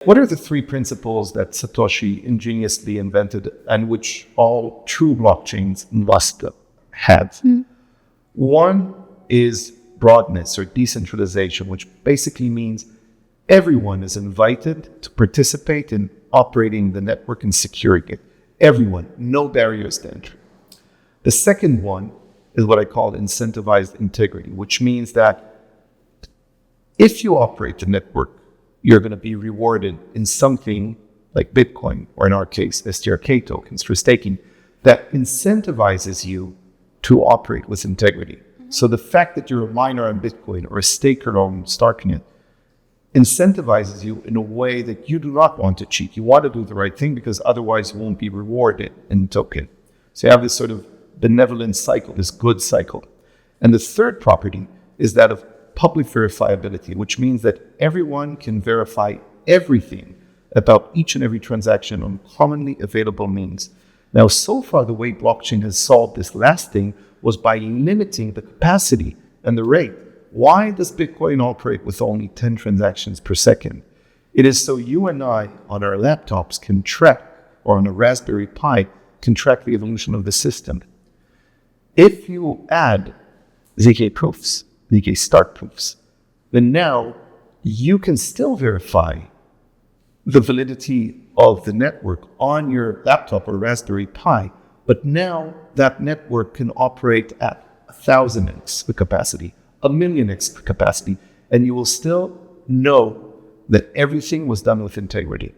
What are the three principles that Satoshi ingeniously invented and which all true blockchains must have? One is broadness or decentralization, which basically means everyone is invited to participate in operating the network and securing it. Everyone, no barriers to entry. The second one is what I call incentivized integrity, which means that if you operate the network, you're going to be rewarded in something like Bitcoin, or in our case, STRK tokens for staking, that incentivizes you to operate with integrity. So the fact that you're a miner on Bitcoin or a staker on StarkNet incentivizes you in a way that you do not want to cheat. You want to do the right thing because otherwise you won't be rewarded in token. So you have this sort of benevolent cycle, this good cycle. And the third property is that of public verifiability, which means that everyone can verify everything about each and every transaction on commonly available means. Now, so far, the way blockchain has solved this last thing was by limiting the capacity and the rate. Why does Bitcoin operate with only 10 transactions per second? It is so you and I on our laptops can track, or on a Raspberry Pi, can track the evolution of the system. If you add ZK proofs, ZK Stark proofs, then now you can still verify the validity of the network on your laptop or Raspberry Pi, but now that network can operate at 1,000x the capacity, 1,000,000x the capacity, and you will still know that everything was done with integrity.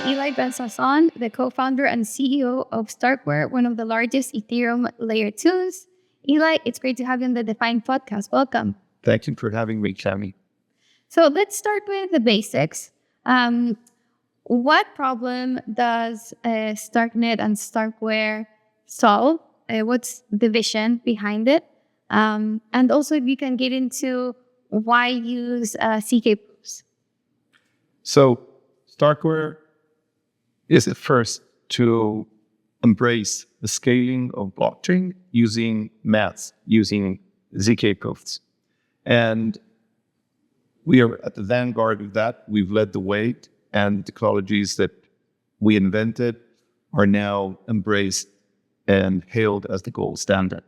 Eli Ben-Sasson, the co-founder and CEO of StarkWare, one of the largest Ethereum Layer 2s. Eli, it's great to have you on the Defiant Podcast. Welcome. Thank you for having me, Chami. So let's start with the basics. What problem does StarkNet and StarkWare solve? What's the vision behind it? And also, if you can get into why use CK proofs. So StarkWare is the first to embrace the scaling of blockchain using math, using ZK proofs. And we are at the vanguard of that. We've led the way, and the technologies that we invented are now embraced and hailed as the gold standard.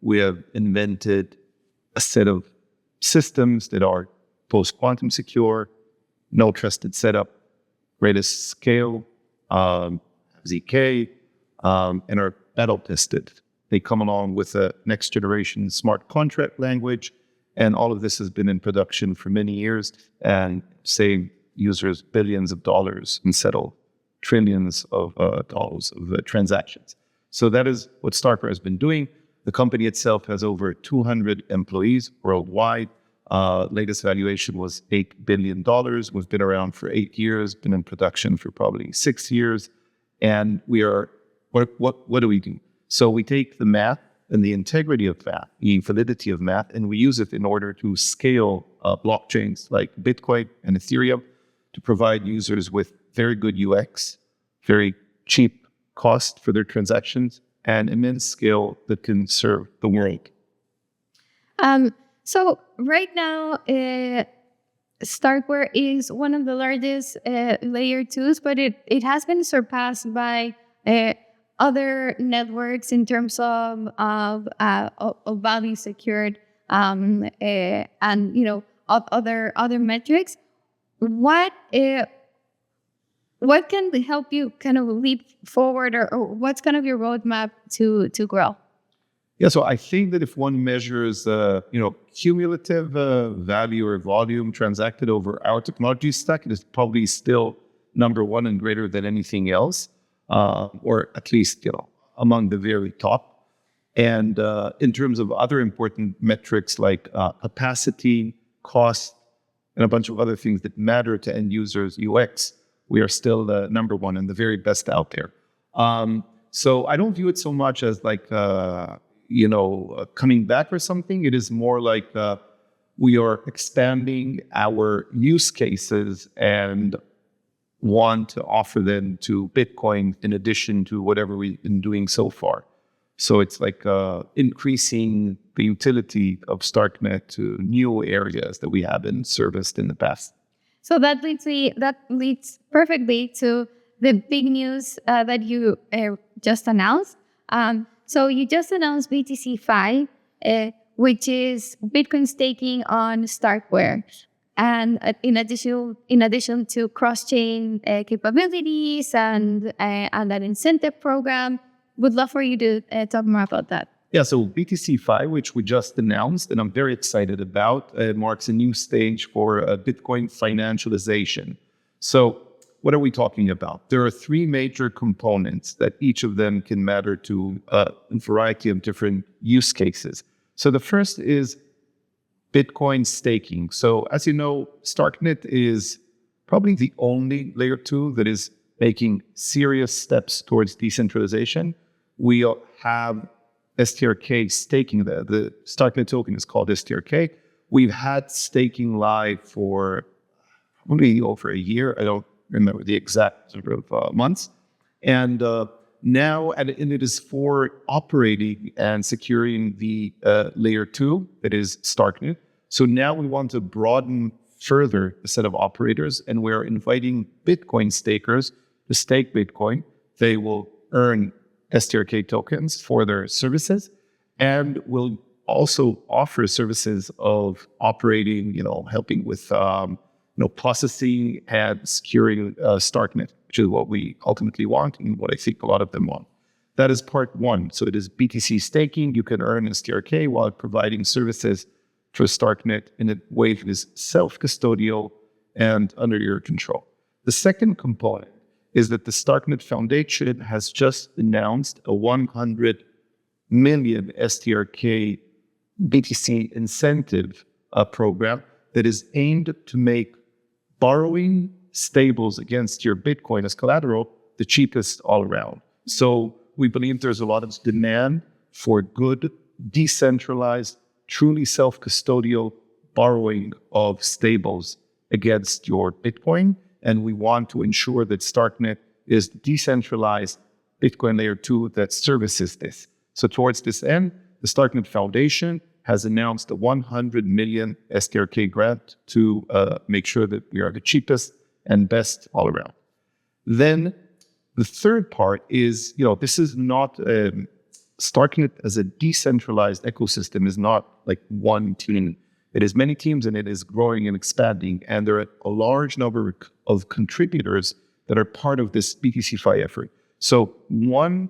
We have invented a set of systems that are post-quantum secure, no trusted setup, greatest scale, ZK, and are battle tested. They come along with a next generation smart contract language, and all of this has been in production for many years and save users billions of dollars and settle trillions of dollars of transactions. So that is what StarkWare has been doing. The company itself has over 200 employees worldwide. Latest valuation was $8 billion. We've been around for 8 years, been in production for probably 6 years. And we are, what do we do? So we take the math and the integrity of math, the validity of math, and we use it in order to scale blockchains like Bitcoin and Ethereum to provide users with very good UX, very cheap cost for their transactions, and immense scale that can serve the world. So right now, StarkWare is one of the largest layer 2s, but it has been surpassed by other networks in terms of value secured and of other metrics. What can help you kind of leap forward, or what's kind of your roadmap to grow? Yeah, so I think that if one measures, cumulative value or volume transacted over our technology stack, it is probably still number one and greater than anything else, or at least, among the very top. And in terms of other important metrics like capacity, cost, and a bunch of other things that matter to end users' UX, we are still the number one and the very best out there. So I don't view it so much as like coming back or something. It is more like we are expanding our use cases and want to offer them to Bitcoin in addition to whatever we've been doing so far. So it's like increasing the utility of StarkNet to new areas that we haven't serviced in the past. So that leads perfectly to the big news that you just announced. So you just announced BTC Phi, which is Bitcoin staking on StarkWare, and in addition to cross-chain capabilities and that incentive program. Would love for you to talk more about that. Yeah, so BTC Phi, which we just announced, and I'm very excited about, marks a new stage for Bitcoin financialization. So what are we talking about? There are three major components that each of them can matter to a variety of different use cases. So the first is Bitcoin staking. So as you know, StarkNet is probably the only layer 2 that is making serious steps towards decentralization. We have STRK staking there. The StarkNet token is called STRK. We've had staking live for probably over a year. I don't remember the exact sort of months. And now, and it is for operating and securing the layer 2, that is StarkNet. So now we want to broaden further the set of operators, and we're inviting Bitcoin stakers to stake Bitcoin. They will earn STRK tokens for their services, and will also offer services of operating, helping with, processing and securing StarkNet, which is what we ultimately want and what I think a lot of them want. That is part one. So it is BTC staking. You can earn STRK while providing services for StarkNet in a way that is self-custodial and under your control. The second component is that the StarkNet Foundation has just announced a 100 million STRK BTC incentive program that is aimed to make borrowing stables against your Bitcoin as collateral the cheapest all around. So we believe there's a lot of demand for good, decentralized, truly self-custodial borrowing of stables against your Bitcoin. And we want to ensure that StarkNet is decentralized Bitcoin layer 2 that services this. So towards this end, the StarkNet Foundation has announced a 100 million STRK grant to make sure that we are the cheapest and best all around. Then the third part is, this is not StarkNet as a decentralized ecosystem is not like one team. It is many teams, and it is growing and expanding. And there are a large number of contributors that are part of this BTC Phi effort. So one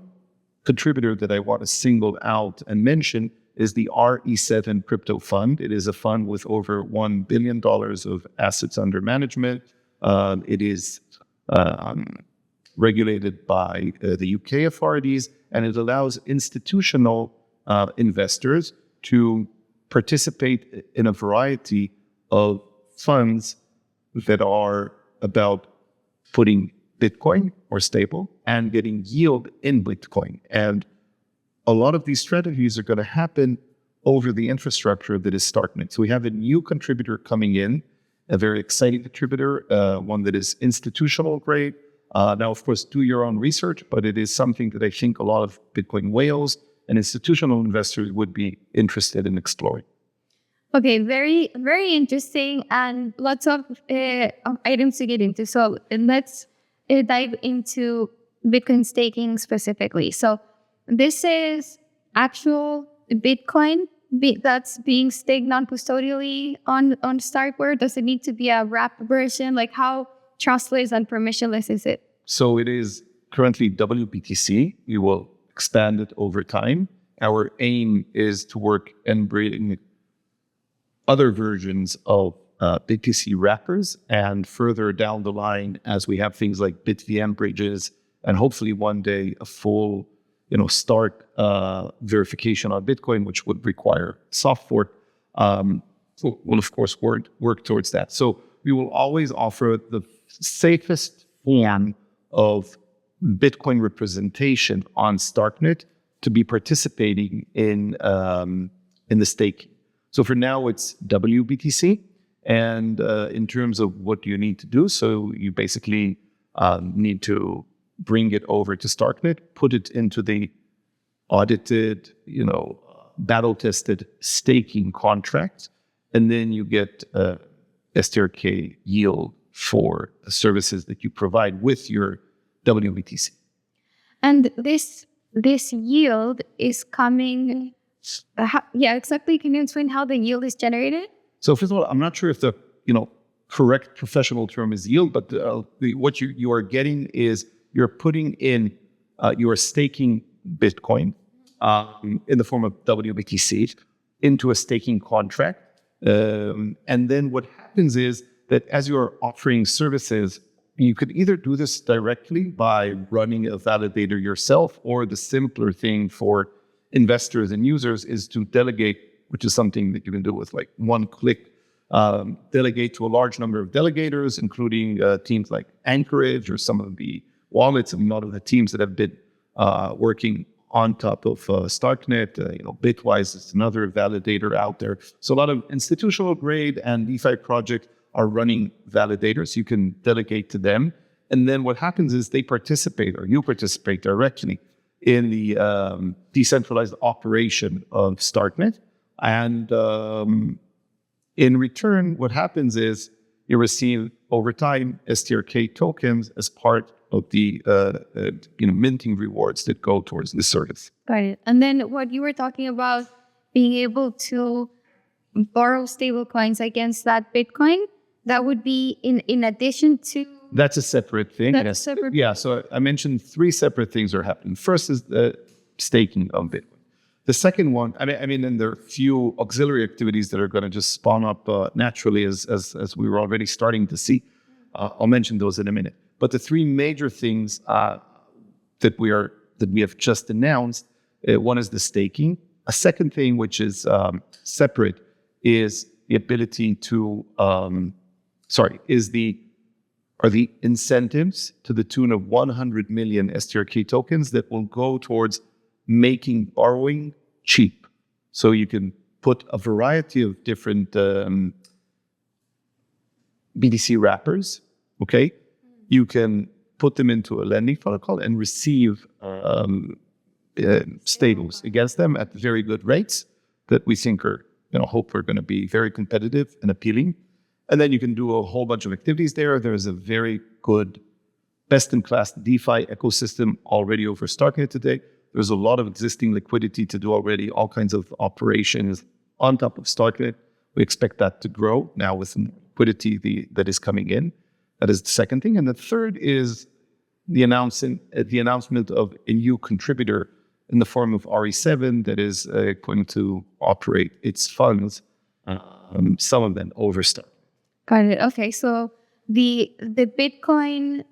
contributor that I want to single out and mention is the RE7 crypto fund. It is a fund with over $1 billion of assets under management. It is regulated by the UK authorities, and it allows institutional investors to participate in a variety of funds that are about putting Bitcoin or stable and getting yield in Bitcoin. And a lot of these strategies are going to happen over the infrastructure that is StarkNet. So we have a new contributor coming in, a very exciting contributor, one that is institutional grade. Now, of course, do your own research, but it is something that I think a lot of Bitcoin whales and institutional investors would be interested in exploring. Okay, very, very interesting, and lots of items to get into. So let's dive into Bitcoin staking specifically. So this is actual Bitcoin that's being staked non-custodially on StarkWare. Does it need to be a wrapped version? Like, how trustless and permissionless is it? So it is currently WBTC. We will expand it over time. Our aim is to work and bring other versions of BTC wrappers, and further down the line, as we have things like BitVM bridges, and hopefully one day a full, Stark verification on Bitcoin, which would require soft fork. So we'll of course work towards that. So we will always offer the safest form of Bitcoin representation on StarkNet to be participating in the staking. So for now, it's WBTC. And in terms of what you need to do, so you basically need to bring it over to StarkNet, put it into the audited, battle-tested staking contract, and then you get STRK yield for the services that you provide with your WBTC. And this yield is coming. Exactly. Can you explain how the yield is generated? So first of all, I'm not sure if the correct professional term is yield, but what you are getting is you're putting in, you are staking Bitcoin in the form of WBTC into a staking contract. And then what happens is that as you're offering services, you could either do this directly by running a validator yourself, or the simpler thing for investors and users is to delegate, which is something that you can do with like one click, delegate to a large number of delegators, including teams like Anchorage or some of the wallets and a lot of the teams that have been working on top of StarkNet. Bitwise is another validator out there. So a lot of institutional grade and DeFi projects are running validators. You can delegate to them. And then what happens is they participate, or you participate directly in the decentralized operation of StarkNet. And in return, what happens is you receive over time STRK tokens as part of the minting rewards that go towards the service. Got it. And then what you were talking about, being able to borrow stable coins against that Bitcoin, that would be in addition to... That's a separate thing. That's separate. Yeah, so I mentioned 3 separate things are happening. First is the staking of Bitcoin. The second one, and there are a few auxiliary activities that are going to just spawn up naturally as we were already starting to see. I'll mention those in a minute. But the 3 major things that we have just announced, one is the staking. A second thing, which is separate, is the ability to are the incentives to the tune of 100 million STRK tokens that will go towards making borrowing cheap. So you can put a variety of different BTC wrappers, okay? You can put them into a lending protocol and receive stables against them at very good rates that we think are, hope are going to be very competitive and appealing. And then you can do a whole bunch of activities there. There's a very good, best-in-class DeFi ecosystem already over StarkNet today. There's a lot of existing liquidity to do already, all kinds of operations on top of StarkNet. We expect that to grow now with some liquidity that is coming in. That is the second thing. And the third is the announcement of a new contributor in the form of RE7 that is going to operate its funds, some of them over StarkNet. Got it. Okay, so the Bitcoin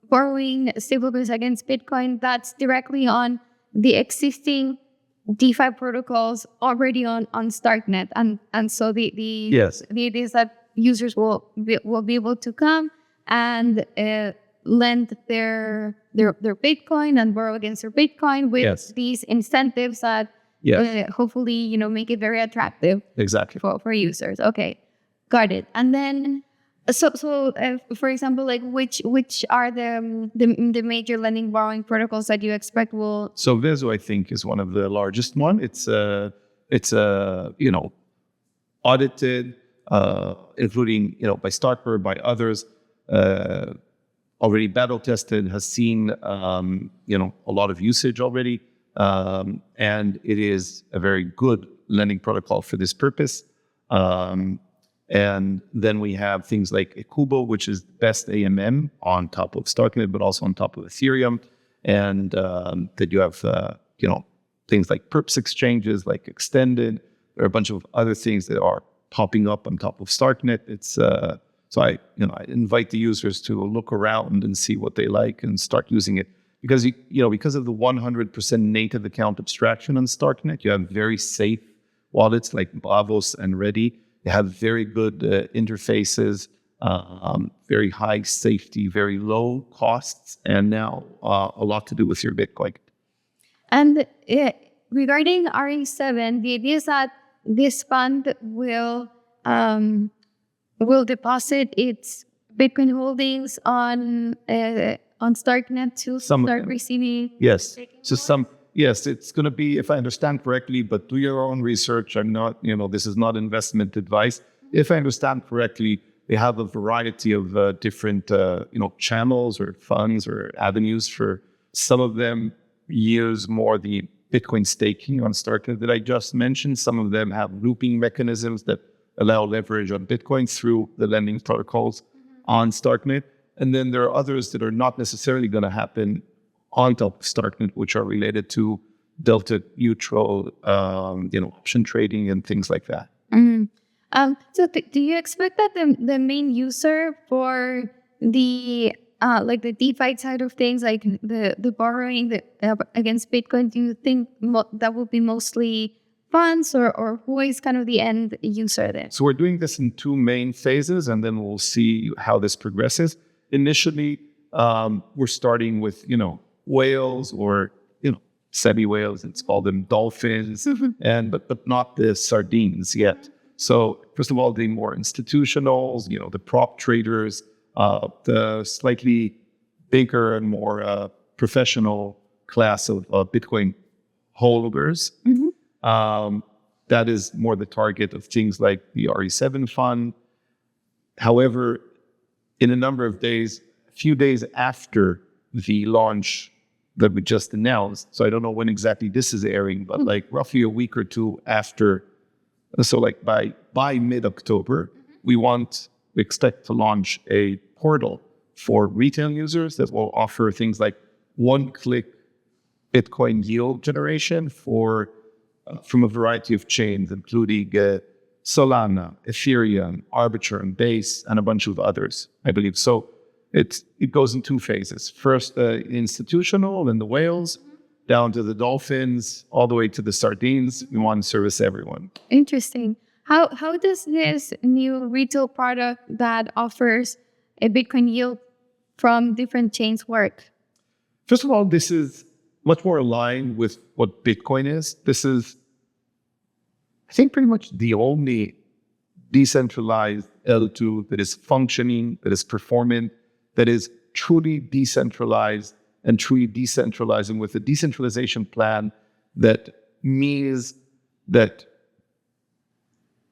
borrowing stablecoins against Bitcoin, that's directly on the existing DeFi protocols already on StarkNet, and so the idea is that users will be able to come and lend their Bitcoin and borrow against their Bitcoin with these incentives that hopefully make it very attractive for users. Okay. Got it. And then, so for example, like which are the major lending borrowing protocols that you expect will? So Vezo, I think, is one of the largest one. It's audited, including by StarkWare, by others, already battle tested, has seen a lot of usage already, and it is a very good lending protocol for this purpose. And then we have things like Ekubo, which is best AMM on top of StarkNet, but also on top of Ethereum. And that you have, things like perps exchanges, like Extended. There are a bunch of other things that are popping up on top of StarkNet. It's so I invite the users to look around and see what they like and start using it. Because because of the 100% native account abstraction on StarkNet, you have very safe wallets like Bravos and Ready. They have very good interfaces, very high safety, very low costs, and now a lot to do with your Bitcoin. And regarding RE7, the idea is that this fund will deposit its Bitcoin holdings on StarkNet to start receiving? Yes. So yes, it's going to be, if I understand correctly, but do your own research. I'm not, this is not investment advice. If I understand correctly, they have a variety of different, channels or funds or avenues. For some of them use more the Bitcoin staking on StarkNet that I just mentioned. Some of them have looping mechanisms that allow leverage on Bitcoin through the lending protocols on StarkNet. And then there are others that are not necessarily going to happen on top of StarkNet, which are related to delta neutral, option trading and things like that. So do you expect that the main user for the the DeFi side of things, like the borrowing against Bitcoin, do you think that will be mostly funds, or who is kind of the end user there? So we're doing this in two main phases, and then we'll see how this progresses. Initially, we're starting with whales or semi-whales. Let's call them dolphins, but not the sardines yet. So first of all, the more institutionals, the prop traders, the slightly bigger and more professional class of Bitcoin holders. That is more the target of things like the RE7 fund. However, in a number of days, a few days after the launch that we just announced, so I don't know when exactly this is airing, but like roughly a week or two after. So like by mid-October, we expect to launch a portal for retail users that will offer things like one-click Bitcoin yield generation from a variety of chains, including Solana, Ethereum, Arbitrum, Base, and a bunch of others, I believe. So it goes in two phases. First, institutional and the whales, down to the dolphins, all the way to the sardines. We want to service everyone. Interesting. How does this new retail product that offers a Bitcoin yield from different chains work? First of all, this is much more aligned with what Bitcoin is. This is, I think, pretty much the only decentralized L2 that is functioning, that is performant, that is truly decentralized, and truly decentralizing with a decentralization plan that means that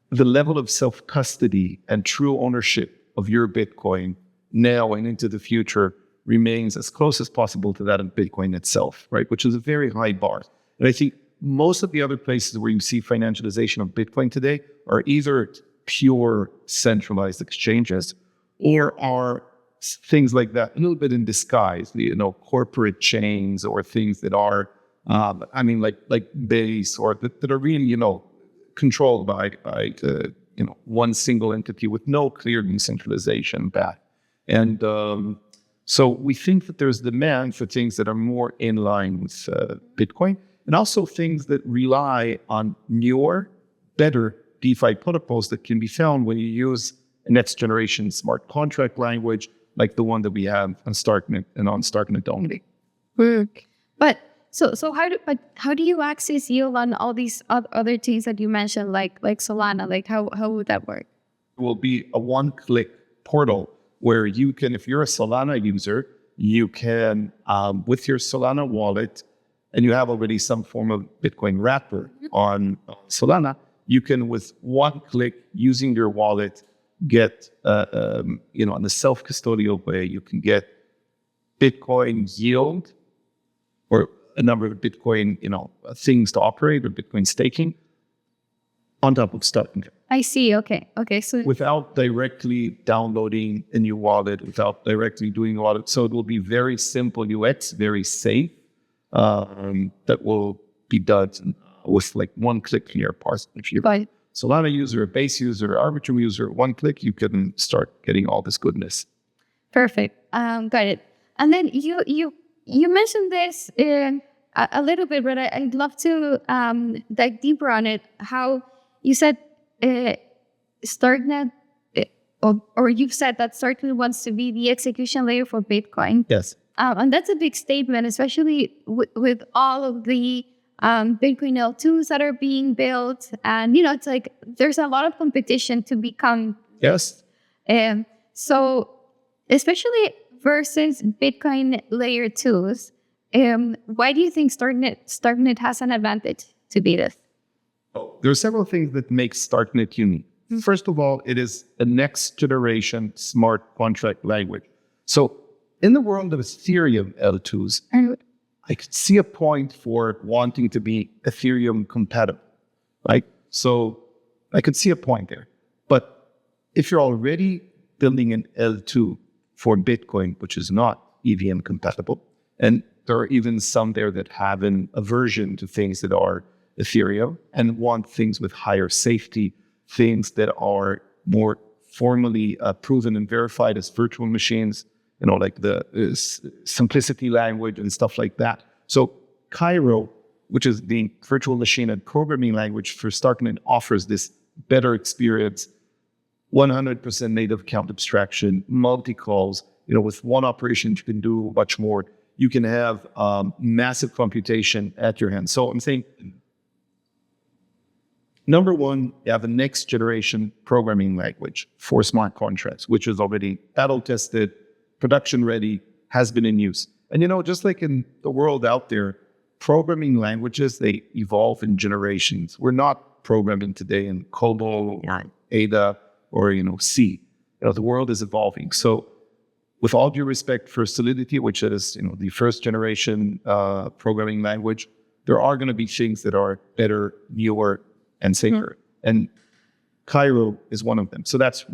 the level of self-custody and true ownership of your Bitcoin now and into the future remains as close as possible to that of Bitcoin itself, right? Which is a very high bar. And I think most of the other places where you see financialization of Bitcoin today are either pure centralized exchanges or are things like that, a little bit in disguise, corporate chains or things that are, like Base or that are really, controlled by one single entity with no clear decentralization back. And so we think that there's demand for things that are more in line with Bitcoin, and also things that rely on newer, better DeFi protocols that can be found when you use a next generation smart contract language like the one that we have on StarkNet and on StarkNet only. But so how do you access yield on all these other things that you mentioned, like Solana? Like how would that work? It will be a one-click portal where you can, if you're a Solana user, you can, with your Solana wallet, and you have already some form of Bitcoin wrapper on Solana, you can, with one click, using your wallet, get, on the self-custodial way, you can get Bitcoin yield or a number of Bitcoin, things to operate or Bitcoin staking on top of StarkNet. I see. Okay. So without directly downloading a new wallet, without directly doing a wallet. So it will be very simple UX, very safe, that will be done with like one click in your parcel. If you're a Solana user, a Base user, Arbitrum user, one click, you can start getting all this goodness. Perfect. Got it. And then you mentioned this a little bit, but I'd love to dive deeper on it. How you said StarkNet, or you've said that StarkNet wants to be the execution layer for Bitcoin. Yes. And that's a big statement, especially with all of the Bitcoin L2s that are being built. And, it's like there's a lot of competition to become. Yes. So especially versus Bitcoin layer 2s. Why do you think StarkNet has an advantage to beat us? There are several things that make StarkNet unique. First of all, it is a next generation smart contract language. So in the world of Ethereum L2s, I could see a point for wanting to be Ethereum compatible, right? So I could see a point there. But if you're already building an L2 for Bitcoin, which is not EVM compatible, and there are even some there that have an aversion to things that are Ethereum and want things with higher safety, things that are more formally proven and verified as virtual machines, like the simplicity language and stuff like that. So Cairo, which is the virtual machine and programming language for StarkNet, offers this better experience, 100% native count abstraction, multi-calls. With one operation, you can do much more. You can have massive computation at your hand. So I'm saying, number one, you have a next generation programming language for smart contracts, which is already battle tested, production ready, has been in use. And just like in the world out there, programming languages, they evolve in generations. We're not programming today in COBOL or Ada or C. The world is evolving. So with all due respect for Solidity, which is the first generation programming language, there are going to be things that are better, newer, and safer. And Cairo is one of them. So that's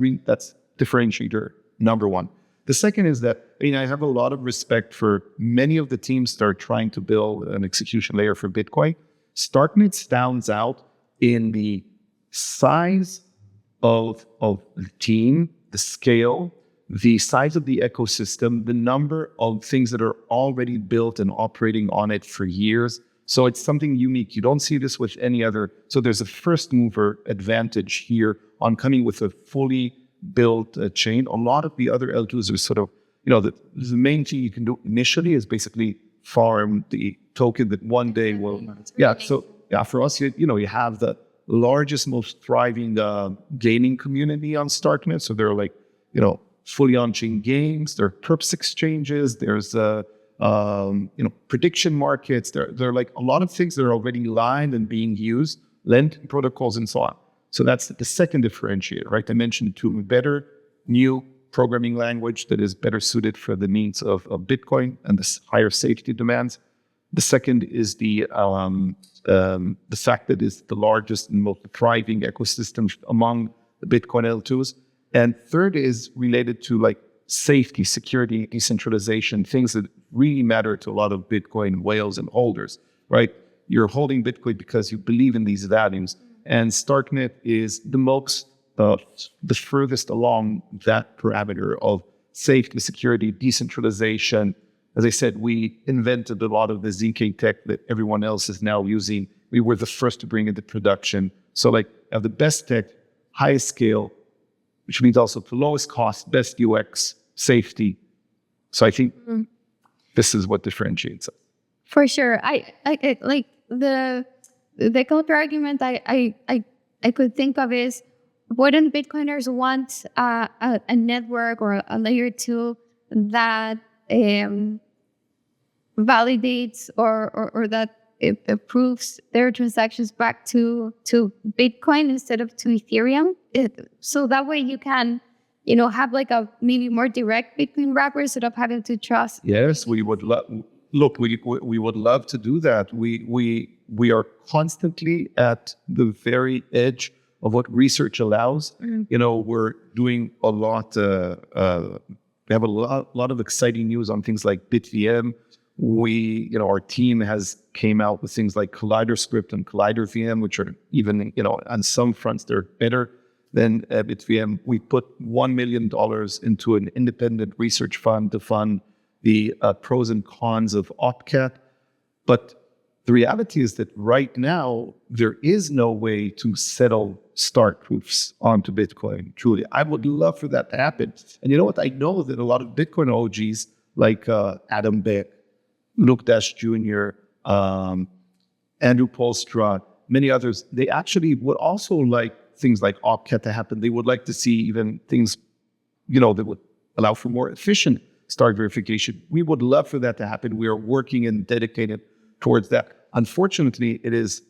differentiator number one. The second is that I have a lot of respect for many of the teams that are trying to build an execution layer for Bitcoin. StarkNet stands out in the size of the team, the scale, the size of the ecosystem, the number of things that are already built and operating on it for years. So it's something unique. You don't see this with any other. So there's a first mover advantage here on coming with a fully built chain. A lot of the other L2s are sort of, the main thing you can do initially is basically farm the token that one day will. For us, you have the largest, most thriving gaming community on StarkNet. So there are fully on-chain games. There are perps exchanges. There's prediction markets. There are a lot of things that are already live and being used, lending protocols and so on. So that's the second differentiator, right? I mentioned two: better new programming language that is better suited for the needs of Bitcoin and the higher safety demands. The second is the fact that it's the largest and most thriving ecosystem among the Bitcoin L2s. And third is related to safety, security, decentralization, things that really matter to a lot of Bitcoin whales and holders, right? You're holding Bitcoin because you believe in these values. And StarkNet is the furthest along that parameter of safety, security, decentralization. As I said, we invented a lot of the ZK tech that everyone else is now using. We were the first to bring it to production. So have the best tech, highest scale, which means also the lowest cost, best UX, safety. So I think this is what differentiates us. For sure. I like the counter argument I could think of is, wouldn't Bitcoiners want a network or a layer 2 that validates or that it approves their transactions back to Bitcoin instead of to Ethereum? So that way you can, have a maybe more direct Bitcoin wrapper instead of having to trust. Yes, we would love. Look, we would love to do that. We are constantly at the very edge of what research allows. We're doing a lot. We have a lot of exciting news on things like BitVM. Our team has came out with things like ColliderScript and ColliderVM, which are even, on some fronts, they're better than BitVM. We put $1 million into an independent research fund to fund the pros and cons of OpCat. But the reality is that right now, there is no way to settle Stark proofs onto Bitcoin, truly. I would love for that to happen. And you know what? I know that a lot of Bitcoin OGs, like Adam Beck, Luke Dash Jr., Andrew Polstra, many others, they actually would also like things like OpCat to happen. They would like to see even things, that would allow for more efficient Stark verification. We would love for that to happen. We are working and dedicated towards that. Unfortunately, it is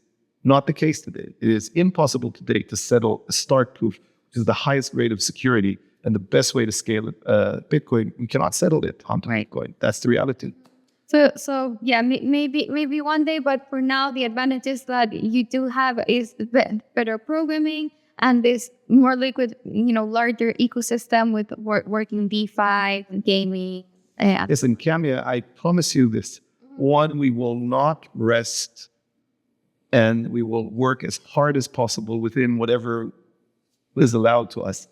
not the case today. It is impossible today to settle a Stark proof, which is the highest grade of security and the best way to scale Bitcoin. We cannot settle it onto Bitcoin. That's the reality. So yeah, maybe one day, but for now, the advantages that you do have is better programming and this more liquid, larger ecosystem with working DeFi, gaming. Listen, Camia, I promise you this. One, we will not rest, and we will work as hard as possible within whatever is allowed to us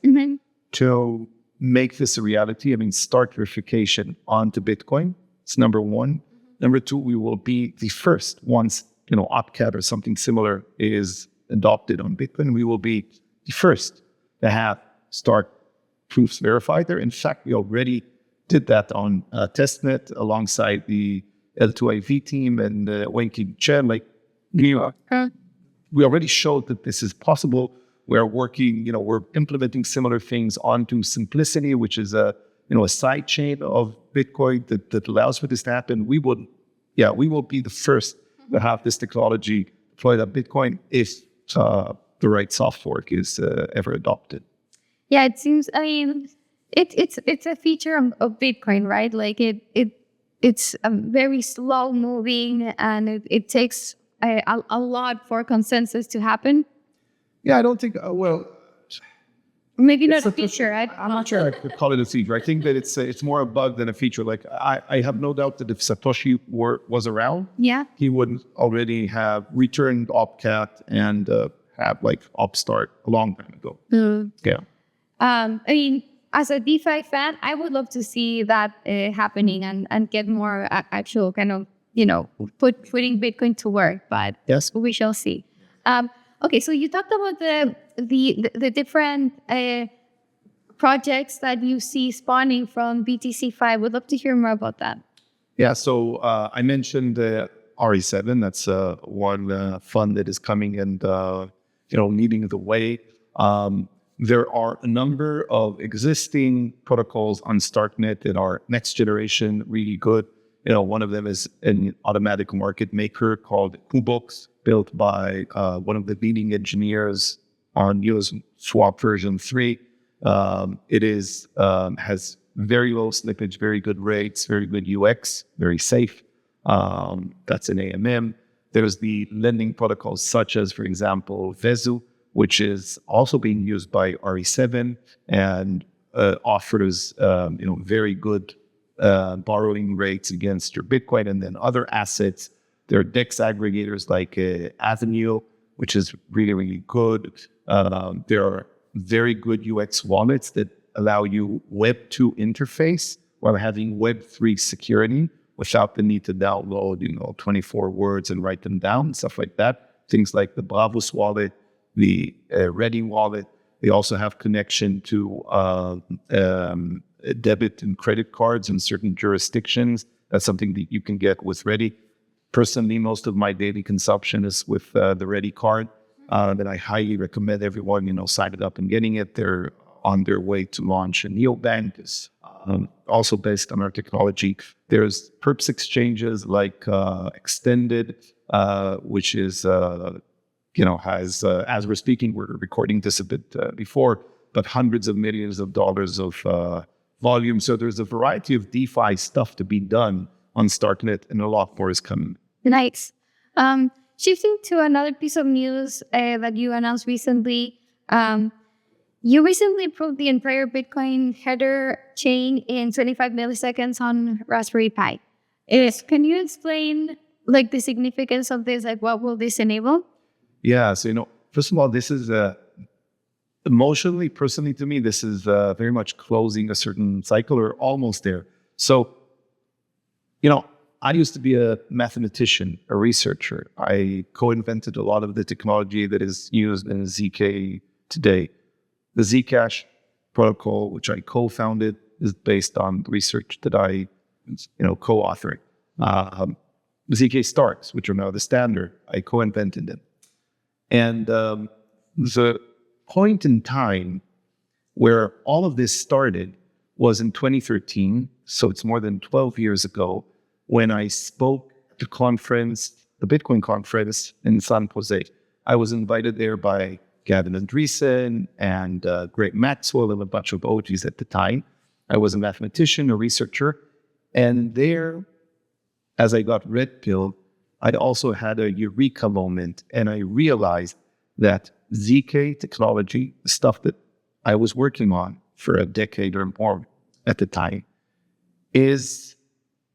to make this a reality. I mean, Stark verification onto Bitcoin. It's number one. Number two, we will be the first once, OpCat or something similar is adopted on Bitcoin. We will be the first to have Stark proofs verified there. In fact, we already did that on testnet alongside the L2IV team and Wenki Chen. We already showed that this is possible. We're working, we're implementing similar things onto Simplicity, which is a side chain of Bitcoin that allows for this to happen. We will be the first to have this technology deployed on Bitcoin if the right soft fork is ever adopted. Yeah, it seems. I mean, it's a feature of Bitcoin, right? It's very slow moving, and it takes a lot for consensus to happen. Yeah, I don't think. Maybe not a feature. I'm not sure I could call it a feature. I think that it's more a bug than a feature. I have no doubt that if Satoshi was around, he would already have returned OpCat and have OpStart a long time ago. Yeah. I mean, as a DeFi fan, I would love to see that happening and get more actual kind of putting Bitcoin to work. But yes, we shall see. Okay, so you talked about the different projects that you see spawning from BTC Phi. Would love to hear more about that. Yeah, so I mentioned RE7. That's one fund that is coming and leading the way. There are a number of existing protocols on StarkNet that are next generation, really good. One of them is an automatic market maker called Kubox, built by one of the leading engineers on Uniswap version 3. It has very low slippage, very good rates, very good UX, very safe. That's an AMM. There's the lending protocols such as, for example, Vezu, which is also being used by RE7 and offers very good borrowing rates against your Bitcoin and then other assets. There are DEX aggregators like Avenue, which is really, really good. There are very good UX wallets that allow you Web 2 interface while having Web 3 security without the need to download, 24 words and write them down, stuff like that. Things like the Bravos wallet, the Ready wallet. They also have connection to debit and credit cards in certain jurisdictions. That's something that you can get with Ready. Personally, most of my daily consumption is with the Ready card. That I highly recommend everyone, sign it up and getting it. They're on their way to launch a neobank. It's also based on our technology. There's perps exchanges like Extended, which is, has, as we're speaking, we're recording this a bit before, but hundreds of millions of dollars of volume. So there's a variety of DeFi stuff to be done on StarkNet, and a lot more is coming. Nice. Shifting to another piece of news that you announced recently, you recently proved the entire Bitcoin header chain in 25 milliseconds on Raspberry Pi. Can you explain the significance of this? What will this enable? Yeah, so first of all, this is emotionally, personally to me, this is very much closing a certain cycle or almost there. So, I used to be a mathematician, a researcher. I co-invented a lot of the technology that is used in ZK today. The Zcash protocol, which I co-founded, is based on research that I, co-authored. The ZK Starks, which are now the standard, I co-invented them. And the point in time where all of this started was in 2013. So it's more than 12 years ago when I spoke at the conference, the Bitcoin conference in San Jose. I was invited there by Gavin Andreessen and Greg Maxwell and a bunch of OGs at the time. I was a mathematician, a researcher. And there, as I got red pilled, I also had a eureka moment. And I realized that ZK technology, the stuff that I was working on for a decade or more at the time, is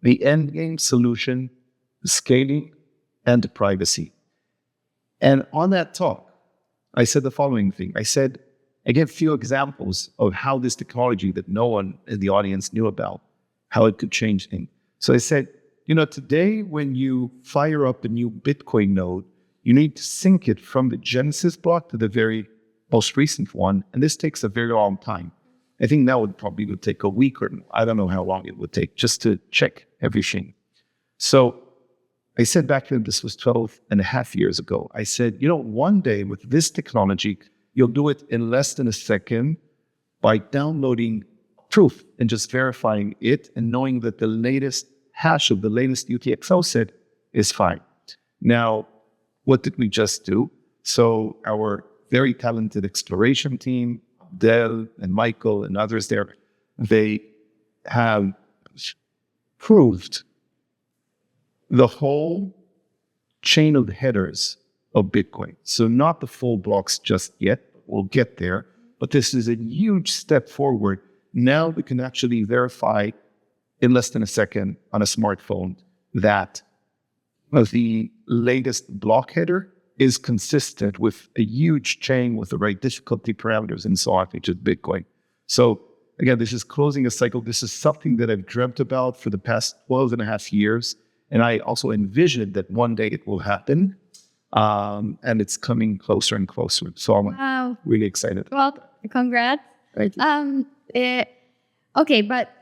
the endgame solution, the scaling, and the privacy. And on that talk, I said the following thing. I gave a few examples of how this technology that no one in the audience knew about, how it could change things. So I said, today when you fire up a new Bitcoin node, you need to sync it from the Genesis block to the very most recent one. And this takes a very long time. I think now it probably would take a week, or I don't know how long it would take just to check everything. So I said back then, this was 12 and a half years ago, I said, one day with this technology, you'll do it in less than a second by downloading proof and just verifying it and knowing that the latest hash of the latest UTXO set is fine. Now, what did we just do? So our very talented exploration team, Del and Michael and others there, they have proved the whole chain of headers of Bitcoin. So not the full blocks just yet, we'll get there, but this is a huge step forward. Now we can actually verify in less than a second on a smartphone that the latest block header is consistent with a huge chain with the right difficulty parameters and so on, which is Bitcoin. So again, this is closing a cycle. This is something that I've dreamt about for the past 12 and a half years. And I also envisioned that one day it will happen. And it's coming closer and closer. So I'm really excited. Well, congrats. Thank you. Okay, but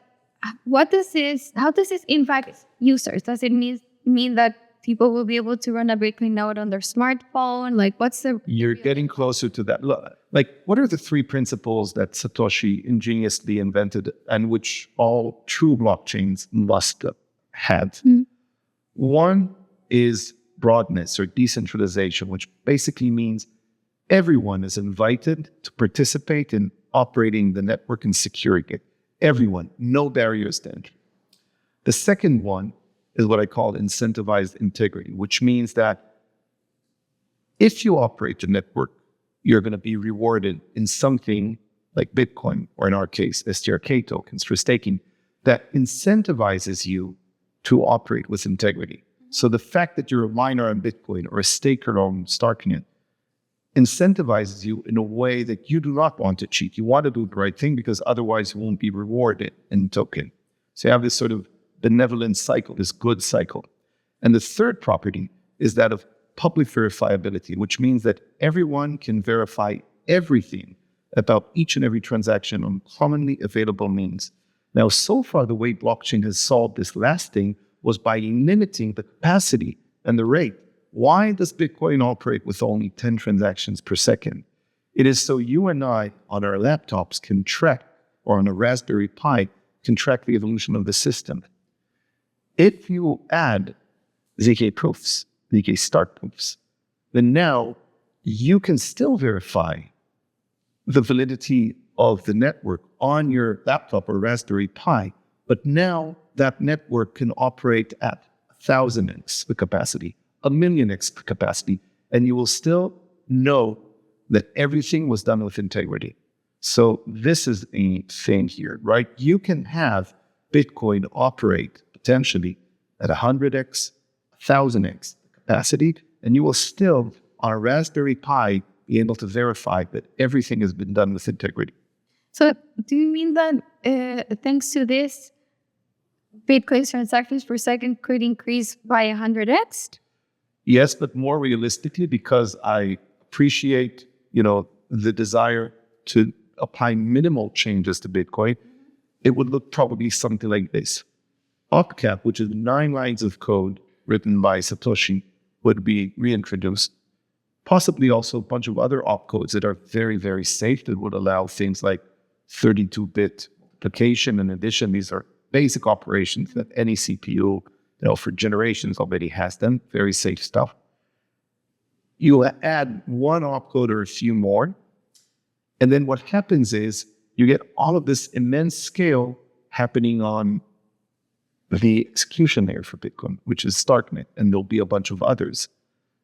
how does this impact users? Does it mean that people will be able to run a Bitcoin node on their smartphone? Like, You're getting closer to that. Like, what are the three principles that Satoshi ingeniously invented and which all true blockchains must have? One is broadness or decentralization, which basically means everyone is invited to participate in operating the network and securing it. Everyone, no barriers to entry. The second one is what I call incentivized integrity, which means that if you operate the network, you're going to be rewarded in something like Bitcoin, or in our case, STRK tokens for staking, that incentivizes you to operate with integrity. So the fact that you're a miner on Bitcoin or a staker on StarkNet incentivizes you in a way that you do not want to cheat. You want to do the right thing because otherwise you won't be rewarded in token. So you have this sort of benevolent cycle, this good cycle. And the third property is that of public verifiability, which means that everyone can verify everything about each and every transaction on commonly available means. Now, so far, the way blockchain has solved this last thing was by limiting the capacity and the rate. Why does Bitcoin operate with only 10 transactions per second? It is so you and I on our laptops can track, or on a Raspberry Pi, can track the evolution of the system. If you add ZK proofs, ZK start proofs, then now you can still verify the validity of the network on your laptop or Raspberry Pi, but now that network can operate at 1,000x the capacity, 1,000,000x the capacity, and you will still know that everything was done with integrity. So this is a thing here, right? You can have Bitcoin operate potentially at 100x, 1,000x capacity, and you will still, on a Raspberry Pi, be able to verify that everything has been done with integrity. So do you mean that thanks to this, Bitcoin transactions per second could increase by 100x? Yes, but more realistically, because I appreciate, the desire to apply minimal changes to Bitcoin, it would look probably something like this. Octocap, which is 9 lines of code written by Satoshi, would be reintroduced. Possibly also a bunch of other opcodes that are very, very safe that would allow things like 32-bit multiplication and addition. These are basic operations that any CPU, for generations already has them. Very safe stuff. You add one opcode or a few more, and then what happens is you get all of this immense scale happening on the execution layer for Bitcoin, which is StarkNet, and there'll be a bunch of others,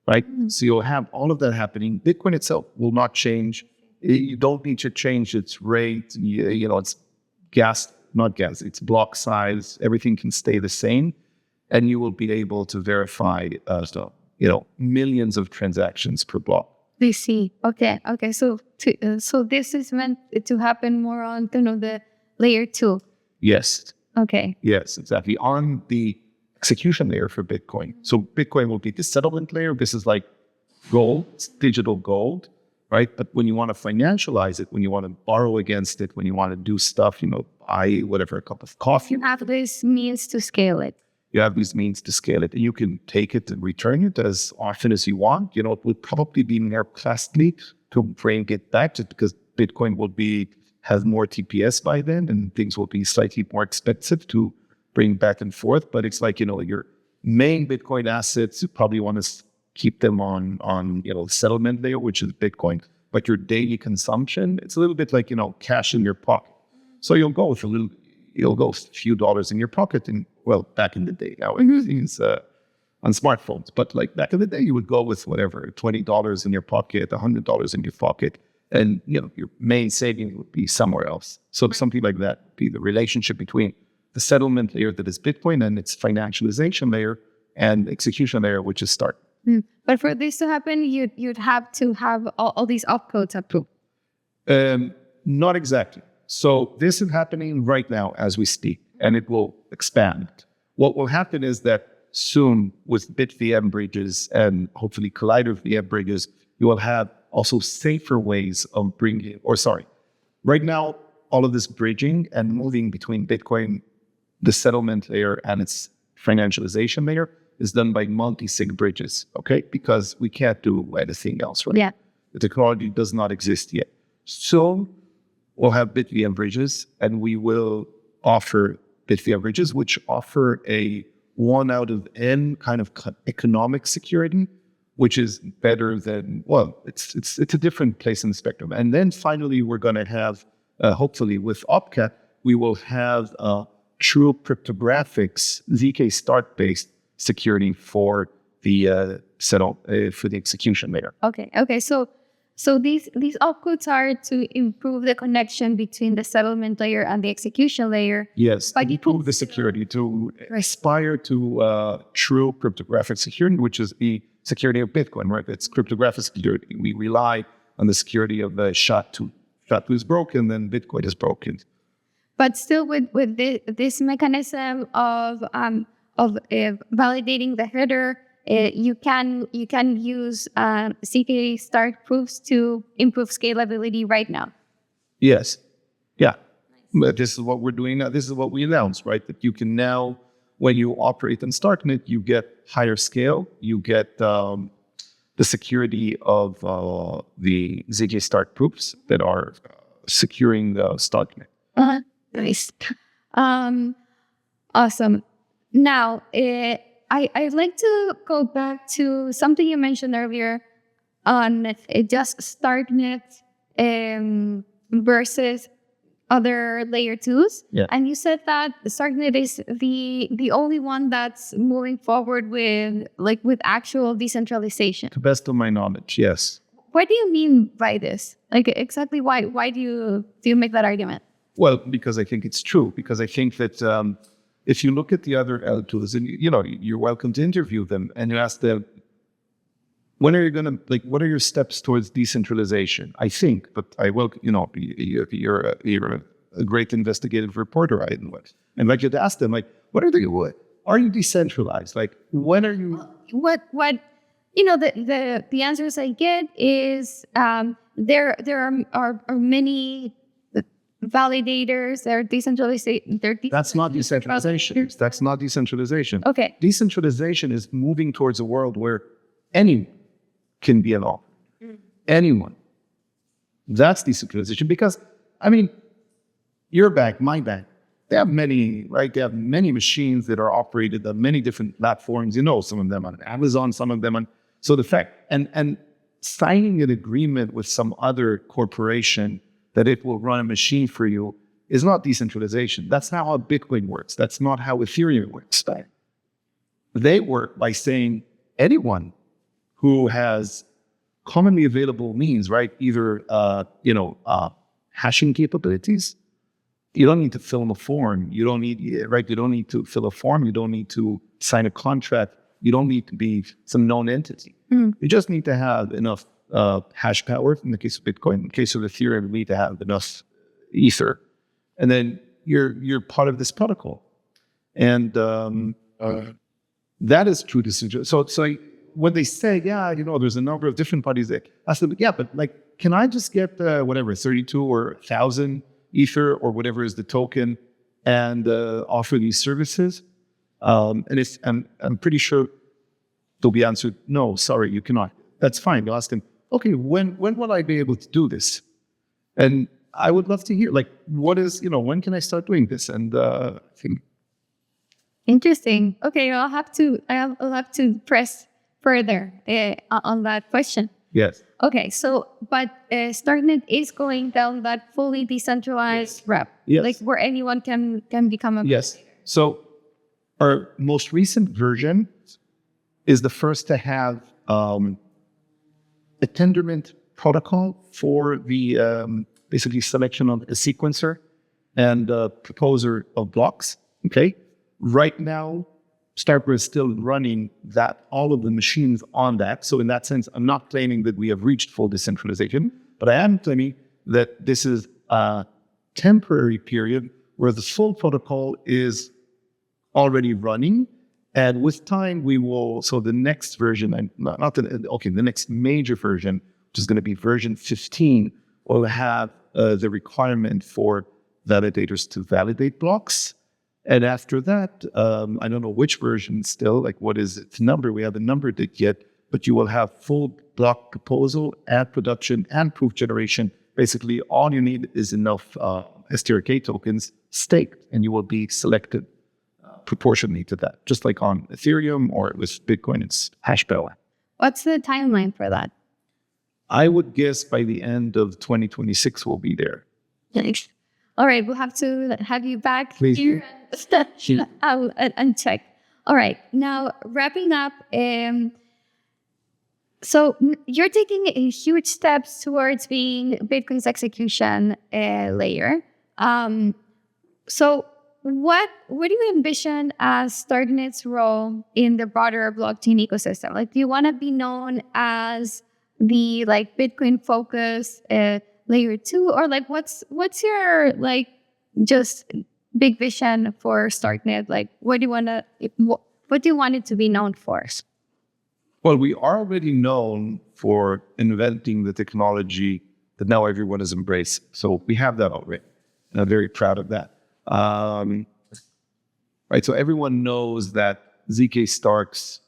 right? So you'll have all of that happening. Bitcoin itself will not change. You don't need to change its rate. It's it's block size. Everything can stay the same, and you will be able to verify millions of transactions per block. I see. Okay. So this is meant to happen more on the layer 2. Yes. Okay. Yes, exactly. On the execution layer for Bitcoin. So Bitcoin will be the settlement layer. This is like gold, it's digital gold, right? But when you want to financialize it, when you want to borrow against it, when you want to do stuff, buy whatever, a cup of coffee. You have this means to scale it. You have these means to scale it. And you can take it and return it as often as you want. It would probably be more costly to bring it back just because Bitcoin will have more TPS by then, and things will be slightly more expensive to bring back and forth. But it's like, your main Bitcoin assets, you probably want to keep them on settlement layer, which is Bitcoin. But your daily consumption, it's a little bit like, cash in your pocket. So you'll go with a few dollars in your pocket, and back in the day, now it's on smartphones. But like back in the day, you would go with whatever, $20 in your pocket, $100 in your pocket. And, your main saving would be somewhere else. So something like that would be the relationship between the settlement layer that is Bitcoin and its financialization layer and execution layer, which is Stark. But for this to happen, you'd have to have all these opcodes approved. Not exactly. So this is happening right now as we speak, and it will expand. What will happen is that soon with BitVM bridges and hopefully Collider VM bridges, you will have also safer ways of right now, all of this bridging and moving between Bitcoin, the settlement layer, and its financialization layer is done by multi-sig bridges, okay? Because we can't do anything else, right? Yeah. The technology does not exist yet. So we'll have BitVM bridges, and we will offer BitVM bridges, which offer a 1 out of n kind of economic security, which is better than, it's a different place in the spectrum. And then finally, we're going to have, hopefully with OpCat, we will have true cryptographics, ZK start-based security for the for the execution layer. Okay. So these opcodes are to improve the connection between the settlement layer and the execution layer. Yes, to improve the security, to aspire to true cryptographic security, which is the security of Bitcoin, right? It's cryptographic security. We rely on the security of SHA-2. SHA-2 is broken, then Bitcoin is broken. But still, with this mechanism of validating the header, you can use ZK Stark proofs to improve scalability right now. Yes. Yeah. But this is what we're doing now. This is what we announced, right? That you can now, when you operate on StarkNet, you get higher scale. You get the security of the ZK Stark proofs that are securing the StarkNet. Nice. Awesome. Now, I'd like to go back to something you mentioned earlier on just StarkNet versus other layer 2s. Yeah. And you said that StarkNet is the only one that's moving forward with actual decentralization. To the best of my knowledge, yes. What do you mean by this? Like exactly why do you make that argument? Well, because I think it's true. Because I think that if you look at the other L2s, and you're welcome to interview them, and you ask them, when are you going to, what are your steps towards decentralization? I think, but I will, you're a great investigative reporter, I'd like you to ask them, are you decentralized? When are you? What the answers I get is there are many validators. They're decentralized. That's not decentralization. That's not decentralization. Okay. Decentralization is moving towards a world where anyone can be an author. Anyone. That's decentralization. Because, your bank, my bank, they have many, right? They have many machines that are operated on many different platforms. Some of them on Amazon, some of them on. So the fact and signing an agreement with some other corporation that it will run a machine for you is not decentralization. That's not how Bitcoin works. That's not how Ethereum works. They work by saying anyone who has commonly available means, right? Either hashing capabilities. You don't need to fill in a form. You don't need to fill a form. You don't need to sign a contract. You don't need to be some known entity. You just need to have enough hash power. In the case of Bitcoin, in the case of Ethereum, you need to have enough ether, and then you're part of this protocol. And that is true decision. So when they say, there's a number of different parties, I said, but can I just get 32 or 1,000 ether or whatever is the token and offer these services? And I'm pretty sure they'll be answered, no, sorry, you cannot. That's fine. You'll ask them, okay, when will I be able to do this? And I would love to hear, when can I start doing this? And I think. Interesting. Okay, I'll have to press further on that question. Yes. Okay, but StarkNet is going down that fully decentralized route, where anyone can become a Yes. So our most recent version is the first to have a tendermint protocol for the basically selection of a sequencer and proposer of blocks. Okay. Right now, StarkWare is still running all of the machines on that. So in that sense, I'm not claiming that we have reached full decentralization, but I am claiming that this is a temporary period where the full protocol is already running. And with time, the next version, the next major version, which is going to be version 15, will have the requirement for validators to validate blocks. And after that, I don't know which version still, what is its number? We haven't numbered it yet, but you will have full block proposal and production and proof generation. Basically, all you need is enough STRK tokens staked, and you will be selected proportionally to that, just like on Ethereum or with Bitcoin, it's hash power. What's the timeline for that? I would guess by the end of 2026 we'll be there. Thanks. All right, we'll have to have you back Please. Here and check. All right, now wrapping up. So you're taking huge steps towards being Bitcoin's execution layer. So what do you envision as StarkNet's role in the broader blockchain ecosystem? Do you want to be known as the Bitcoin focused layer 2, or what's your just big vision for StarkNet? What do you want it to be known for? Well, we are already known for inventing the technology that now everyone has embraced. So we have that already, and I'm very proud of that. Right. So everyone knows that ZK Starks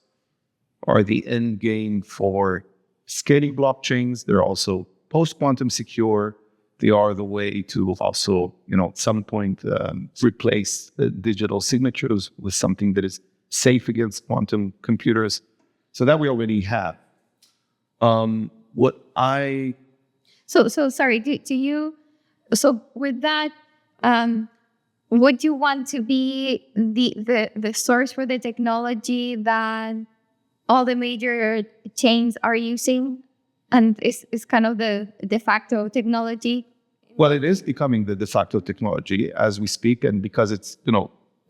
are the end game for scaling blockchains. They're also post-quantum secure. They are the way to also, at some point replace the digital signatures with something that is safe against quantum computers. So that we already have. So sorry. Do you? So with that, would you want to be the source for the technology that all the major chains are using, and is kind of the de facto technology? Well, it is becoming the de facto technology as we speak, and because it's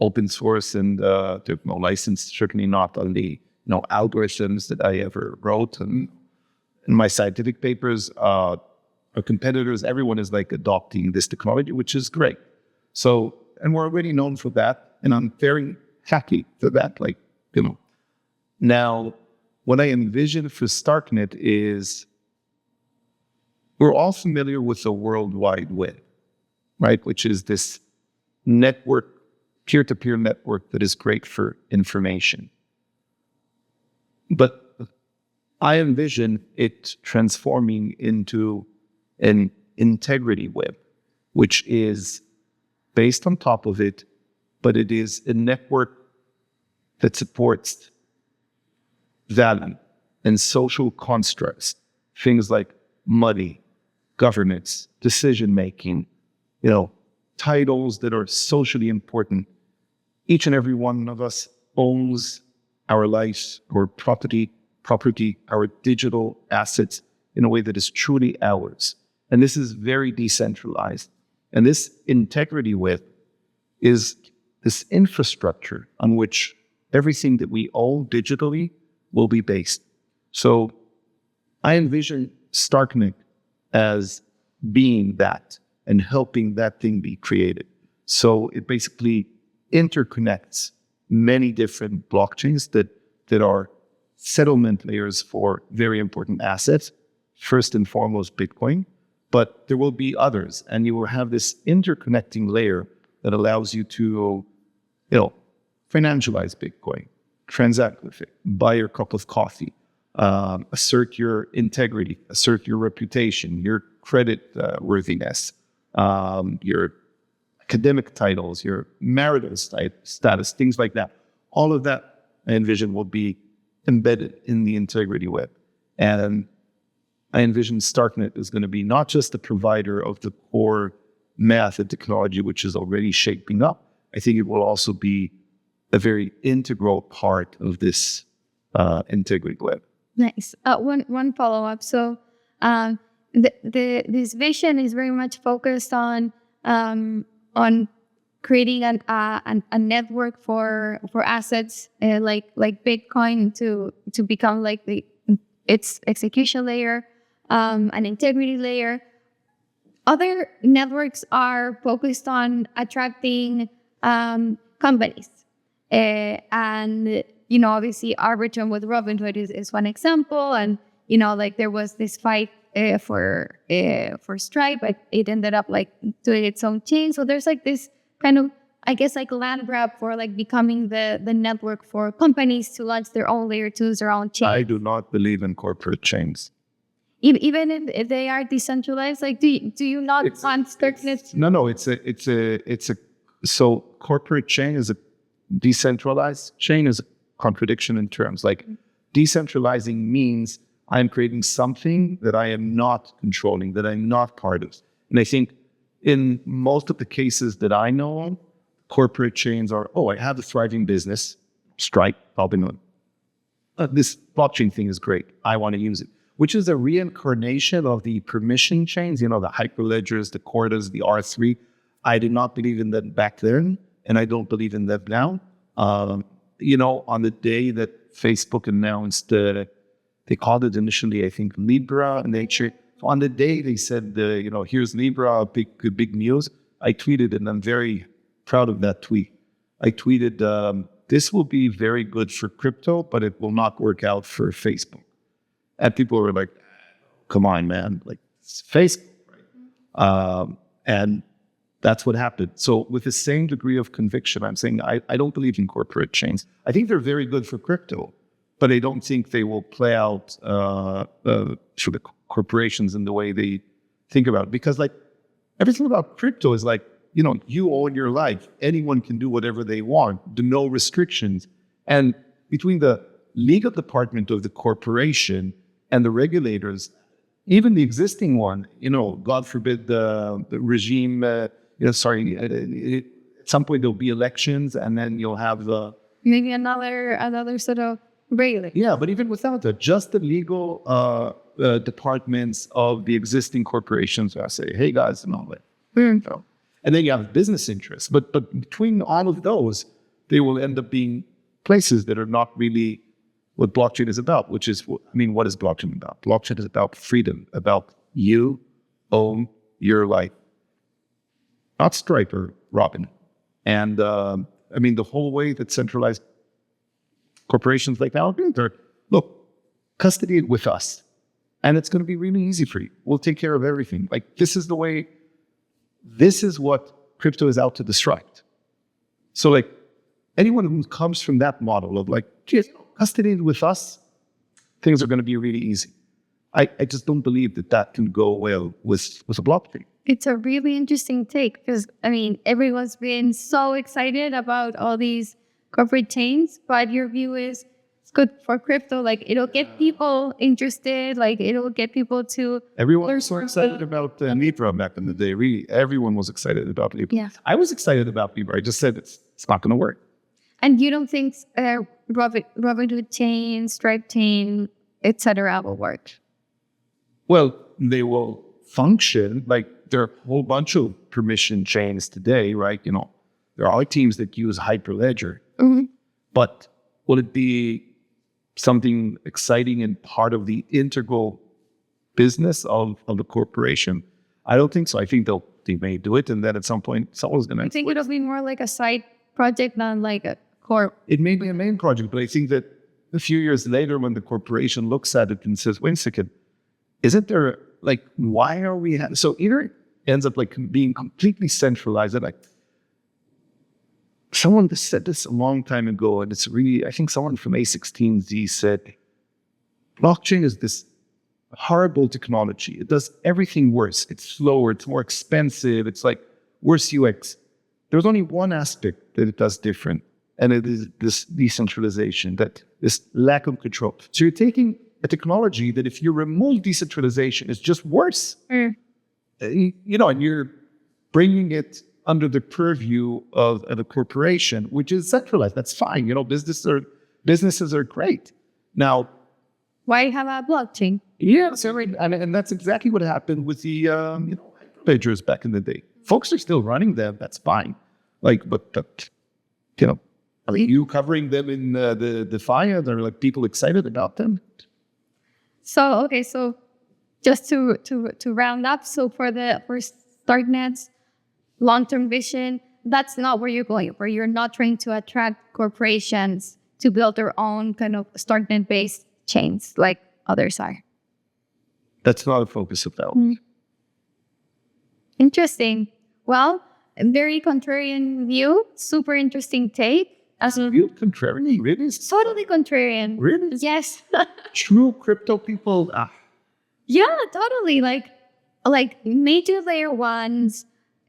open source and there's no license, certainly not on the algorithms that I ever wrote and in my scientific papers. Our competitors, everyone is adopting this technology, which is great. So, and we're already known for that, and I'm very happy for that. Now, what I envision for StarkNet is we're all familiar with the World Wide Web, right? Which is this network, peer-to-peer network that is great for information. But I envision it transforming into an integrity web, which is based on top of it, but it is a network that supports value and social constructs, things like money, governance, decision-making, titles that are socially important. Each and every one of us owns our life or property, our digital assets in a way that is truly ours. And this is very decentralized. And this integrity web is this infrastructure on which everything that we own digitally will be based. So I envision StarkNet as being that and helping that thing be created. So it basically interconnects many different blockchains that are settlement layers for very important assets, first and foremost Bitcoin, but there will be others. And you will have this interconnecting layer that allows you to, financialize Bitcoin, transact with it, buy your cup of coffee, assert your integrity, assert your reputation, your credit worthiness, your academic titles, your marital status, things like that. All of that, I envision, will be embedded in the integrity web. And I envision StarkNet is going to be not just the provider of the core math and technology, which is already shaping up. I think it will also be a very integral part of this integrity web. Nice. One follow-up. So this vision is very much focused on creating a network for assets like Bitcoin to become like its execution layer, an integrity layer. Other networks are focused on attracting companies, and obviously Arbitrum with Robinhood is one example, and there was this fight for Stripe, but it ended up doing its own chain. So there's this kind of, I guess, land grab for becoming the network for companies to launch their own layer 2s, their own chain. I do not believe in corporate chains. Even if they are decentralized, do you not want StarkNet? No. It's a so corporate chain is a decentralized chain is a contradiction in terms. Decentralizing means I'm creating something that I am not controlling, that I'm not part of. And I think in most of the cases that I know of, corporate chains are, I have a thriving business, Stripe, probably not. This blockchain thing is great. I want to use it, which is a reincarnation of the permission chains, the Hyperledgers, the Cordas, the R3. I did not believe in them back then, and I don't believe in them now. On the day that Facebook announced, they called it initially, I think, Libra, and on the day they said, here's Libra, big news, I tweeted, and I'm very proud of that tweet. I tweeted, this will be very good for crypto, but it will not work out for Facebook. And people were like, come on, man, it's Facebook, right? And that's what happened. So with the same degree of conviction, I'm saying I don't believe in corporate chains. I think they're very good for crypto, but I don't think they will play out through the corporations in the way they think about it. Because everything about crypto is you own your life. Anyone can do whatever they want. No restrictions. And between the legal department of the corporation and the regulators, even the existing one, God forbid the regime, at some point there'll be elections, and then you'll have maybe another sort of regulator. Yeah, but even without that, just the legal departments of the existing corporations will say, hey guys, and all that. And then you have business interests. But between all of those, they will end up being places that are not really what blockchain is about, which is, what is blockchain about? Blockchain is about freedom, about you own your life. Not Stripe or Robin. And the whole way that centralized corporations like that are, look, custody it with us. And it's going to be really easy for you. We'll take care of everything. This is what crypto is out to disrupt. So anyone who comes from that model of just custody it with us, things are going to be really easy. I just don't believe that can go well with a blockchain. It's a really interesting take because, I mean, everyone's been so excited about all these corporate chains, but your view is it's good for crypto. Like, it'll get people interested. Like, it'll get people to Everyone was so excited about Libra back in the day. Really, everyone was excited about Libra. Yeah. I was excited about Libra. I just said it's not going to work. And you don't think Robinhood chain, Stripe chain, etc. will work? Well, they will function. Like, there are a whole bunch of permission chains today, right? You know, there are teams that use Hyperledger. Mm-hmm. But will it be something exciting and part of the integral business of the corporation? I don't think so. I think they may do it, and then at some point, someone's going to... I think it'll be more like a side project than like a core. It may be a main project, but I think that a few years later, when the corporation looks at it and says, wait a second, isn't there, like, why are we... So either it ends up like being completely centralized, and like, someone said this a long time ago, and it's really, I think someone from A16Z said, blockchain is this horrible technology. It does everything worse. It's slower, it's more expensive, it's like worse UX. There's only one aspect that it does different, and it is this decentralization, that this lack of control. So you're taking a technology that if you remove decentralization, is just worse. Mm. You know, and you're bringing it under the purview of a corporation, which is centralized. That's fine. You know, businesses are great. Now, why have a blockchain? yeah, so right, and that's exactly what happened with the hyperledgers back in the day. Folks are still running them. That's fine. Like, but you know, are you covering them in the Defiant? Are like people excited about them? So okay, so just to round up, so for StarkNet's long-term vision, that's not where you're going. Where you're not trying to attract corporations to build their own kind of StarkNet-based chains like others are. That's not a focus of that. Mm. Interesting. Well, a very contrarian view. Super interesting take. As a You contrarian, really? totally contrarian. Really? Yes. True crypto people. Yeah, totally. Like major layer ones,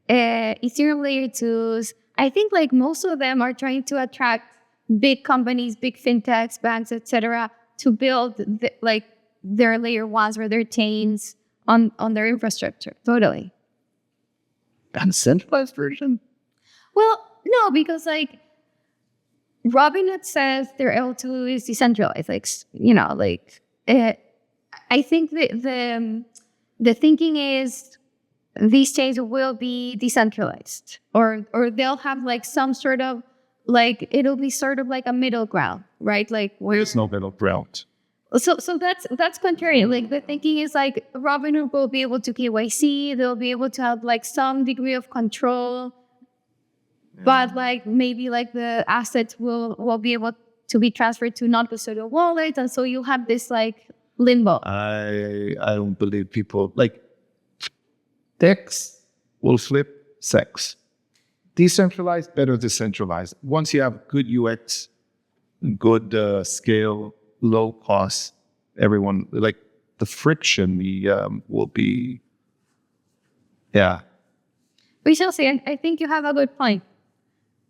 Ethereum layer twos. I think like most of them are trying to attract big companies, big fintechs, banks, etc., to build their layer ones or their chains on their infrastructure. Totally. And centralized version? Well, no, because like Robinhood says their L2 is decentralized. Like, you know, like I think the thinking is these chains will be decentralized, or they'll have like some sort of like it'll be sort of like a middle ground, right? Like There's no middle ground. So that's contrary. Like the thinking is like Robinhood will be able to KYC, they'll be able to have like some degree of control, but like maybe like the assets will be able to be transferred to non-custodial wallets, and so you'll have this like limbo. I don't believe people like DEX will flip sex. Decentralized, better decentralized. Once you have good UX, good scale, low cost, everyone like the friction will be, yeah. We shall see. I think you have a good point.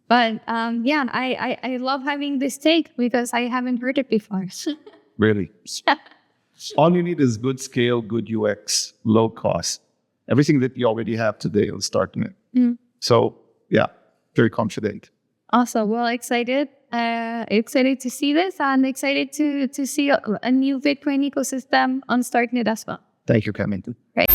But yeah, I love having this take because I haven't heard it before. Really. All you need is good scale, good UX, low cost. Everything that you already have today on StarkNet. Mm. So yeah, very confident. Awesome. Well, excited to see this, and excited to see a new Bitcoin ecosystem on StarkNet as well. Thank you, Camille. Right.